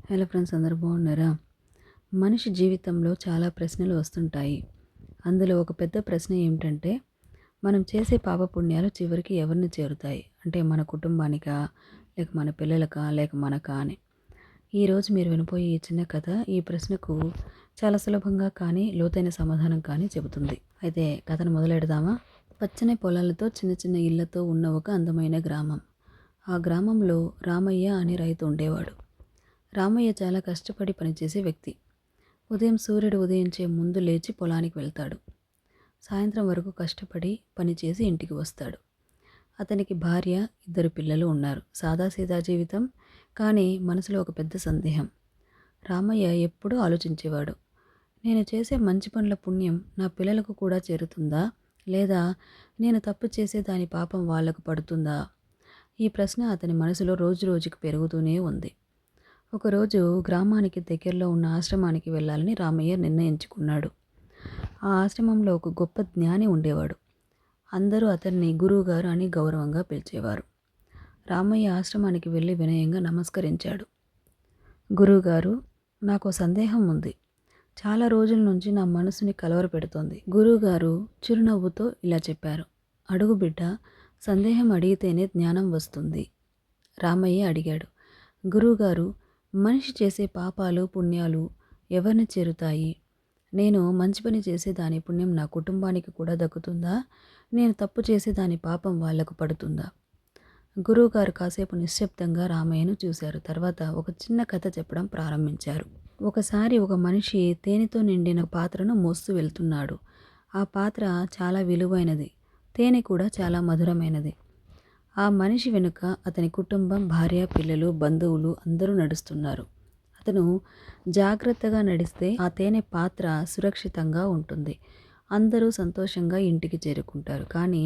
Hello friends, అందరూ బాగున్నారా? మనిషి జీవితంలో చాలా ప్రశ్నలు వస్తుంటాయి. అందులో ఒక పెద్ద ప్రశ్న ఏమిటంటే, మనం చేసే పాపపుణ్యాలు చివరికి ఎవరిని చేరుతాయి? అంటే మన కుటుంబానికా, లేక మన పిల్లలకా, లేక మనకా అని. ఈరోజు మీరు వినబోయే ఈ చిన్న కథ ఈ ప్రశ్నకు చాలా సులభంగా కానీ లోతైన సమాధానం కానీ చెబుతుంది. అయితే కథను మొదలెడదామా? పచ్చని పొలాలతో చిన్న చిన్న ఇళ్లతో ఉన్న ఒక అందమైన గ్రామం. ఆ గ్రామంలో రామయ్య అనే రైతు ఉండేవాడు. రామయ్య చాలా కష్టపడి పనిచేసే వ్యక్తి. ఉదయం సూర్యుడు ఉదయించే ముందు లేచి పొలానికి వెళ్తాడు. సాయంత్రం వరకు కష్టపడి పనిచేసి ఇంటికి వస్తాడు. అతనికి భార్య, 2 పిల్లలు ఉన్నారు. సాదాసీదా జీవితం, కానీ మనసులో ఒక పెద్ద సందేహం. రామయ్య ఎప్పుడూ ఆలోచించేవాడు, నేను చేసే మంచి పనుల పుణ్యం నా పిల్లలకు కూడా చేరుతుందా, లేదా నేను తప్పు చేసే దాని పాపం వాళ్లకు పడుతుందా? ఈ ప్రశ్న అతని మనసులో రోజురోజుకు పెరుగుతూనే ఉంది. ఒకరోజు గ్రామానికి దగ్గరలో ఉన్న ఆశ్రమానికి వెళ్ళాలని రామయ్య నిర్ణయించుకున్నాడు. ఆ ఆశ్రమంలో ఒక గొప్ప జ్ఞాని ఉండేవాడు. అందరూ అతన్ని గురువుగారు అని గౌరవంగా పిలిచేవారు. రామయ్య ఆశ్రమానికి వెళ్ళి వినయంగా నమస్కరించాడు. గురువుగారు, నాకు సందేహం ఉంది. చాలా రోజుల నుంచి నా మనసుని కలవరపెడుతోంది. గురువుగారు చిరునవ్వుతో ఇలా చెప్పారు. అడుగు బిడ్డ, సందేహం అడిగితేనే జ్ఞానం వస్తుంది. రామయ్య అడిగాడు, గురువుగారు, మనిషి చేసే పాపాలు పుణ్యాలు ఎవరిని చేరుతాయి? నేను మంచి పని చేసే దాని పుణ్యం నా కుటుంబానికి కూడా దక్కుతుందా? నేను తప్పు చేసే దాని పాపం వాళ్లకు పడుతుందా? గురువుగారు కాసేపు నిశ్శబ్దంగా రామయ్యను చూశారు. తర్వాత ఒక చిన్న కథ చెప్పడం ప్రారంభించారు. ఒకసారి ఒక మనిషి తేనెతో నిండిన పాత్రను మోస్తూ వెళ్తున్నాడు. ఆ పాత్ర చాలా విలువైనది, తేనె కూడా చాలా మధురమైనది. ఆ మనిషి వెనుక అతని కుటుంబం, భార్య, పిల్లలు, బంధువులు అందరూ నడుస్తున్నారు. అతను జాగ్రత్తగా నడిస్తే ఆ తేనె పాత్ర సురక్షితంగా ఉంటుంది. అందరూ సంతోషంగా ఇంటికి చేరుకుంటారు. కానీ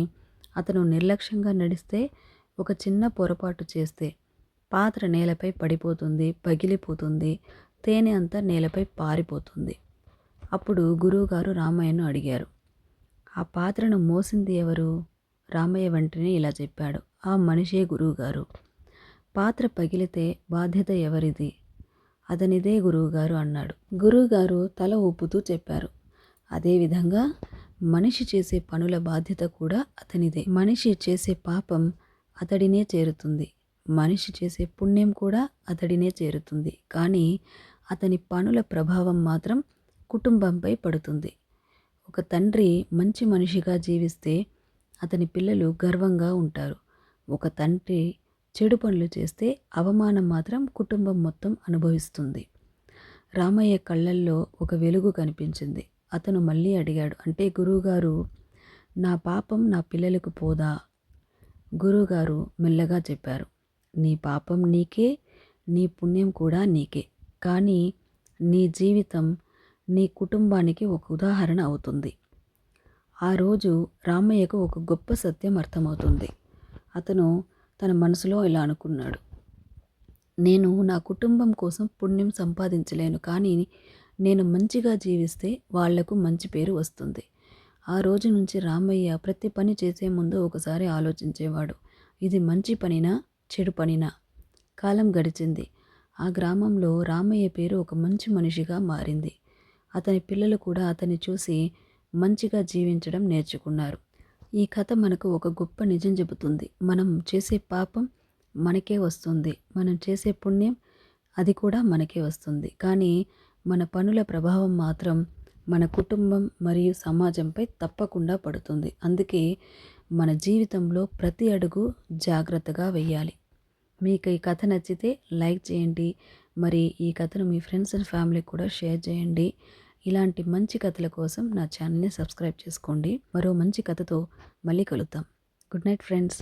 అతను నిర్లక్ష్యంగా నడిస్తే, ఒక చిన్న పొరపాటు చేస్తే పాత్ర నేలపై పడిపోతుంది, పగిలిపోతుంది, తేనె అంతా నేలపై పారిపోతుంది. అప్పుడు గురువుగారు రామయ్యను అడిగారు, ఆ పాత్రను మోసింది ఎవరు? రామయ్య వెంటనే ఇలా చెప్పాడు, ఆ మనిషే గురువుగారు. పాత్ర పగిలితే బాధ్యత ఎవరిది? అతనిదే గురువుగారు అన్నాడు. గురువుగారు తల ఊపుతూ చెప్పారు, అదేవిధంగా మనిషి చేసే పనుల బాధ్యత కూడా అతనిదే. మనిషి చేసే పాపం అతడినే చేరుతుంది, మనిషి చేసే పుణ్యం కూడా అతడినే చేరుతుంది. కానీ అతని పనుల ప్రభావం మాత్రం కుటుంబంపై పడుతుంది. ఒక తండ్రి మంచి మనిషిగా జీవిస్తే అతని పిల్లలు గర్వంగా ఉంటారు. ఒక తండ్రి చెడు పనులు చేస్తే అవమానం మాత్రం కుటుంబం మొత్తం అనుభవిస్తుంది. రామయ్య కళ్ళల్లో ఒక వెలుగు కనిపించింది. అతను మళ్ళీ అడిగాడు, అంటే గురువుగారు, నా పాపం నా పిల్లలకు పోదా? గురువుగారు మెల్లగా చెప్పారు, నీ పాపం నీకే, నీ పుణ్యం కూడా నీకే. కానీ నీ జీవితం నీ కుటుంబానికి ఒక ఉదాహరణ అవుతుంది. ఆ రోజు రామయ్యకు ఒక గొప్ప సత్యం అర్థమవుతుంది. అతను తన మనసులో ఇలా అనుకున్నాడు, నేను నా కుటుంబం కోసం పుణ్యం సంపాదించలేను, కానీ నేను మంచిగా జీవిస్తే వాళ్లకు మంచి పేరు వస్తుంది. ఆ రోజు నుంచి రామయ్య ప్రతి పని చేసే ముందు ఒకసారి ఆలోచించేవాడు, ఇది మంచి పనినా చెడు పనినా? కాలం గడిచింది. ఆ గ్రామంలో రామయ్య పేరు ఒక మంచి మనిషిగా మారింది. అతని పిల్లలు కూడా అతన్ని చూసి మంచిగా జీవించడం నేర్చుకున్నారు. ఈ కథ మనకు ఒక గొప్ప నిజం చెబుతుంది. మనం చేసే పాపం మనకే వస్తుంది, మనం చేసే పుణ్యం అది కూడా మనకే వస్తుంది. కానీ మన పనుల ప్రభావం మాత్రం మన కుటుంబం మరియు సమాజంపై తప్పకుండా పడుతుంది. అందుకే మన జీవితంలో ప్రతి అడుగు జాగ్రత్తగా వెయ్యాలి. మీకు ఈ కథ నచ్చితే లైక్ చేయండి. మరి ఈ కథను మీ ఫ్రెండ్స్ అండ్ ఫ్యామిలీకి కూడా షేర్ చేయండి. ఇలాంటి మంచి కథల కోసం నా ఛానల్ని సబ్స్క్రైబ్ చేసుకోండి. మరో మంచి కథతో మళ్ళీ కలుద్దాం. Good night friends.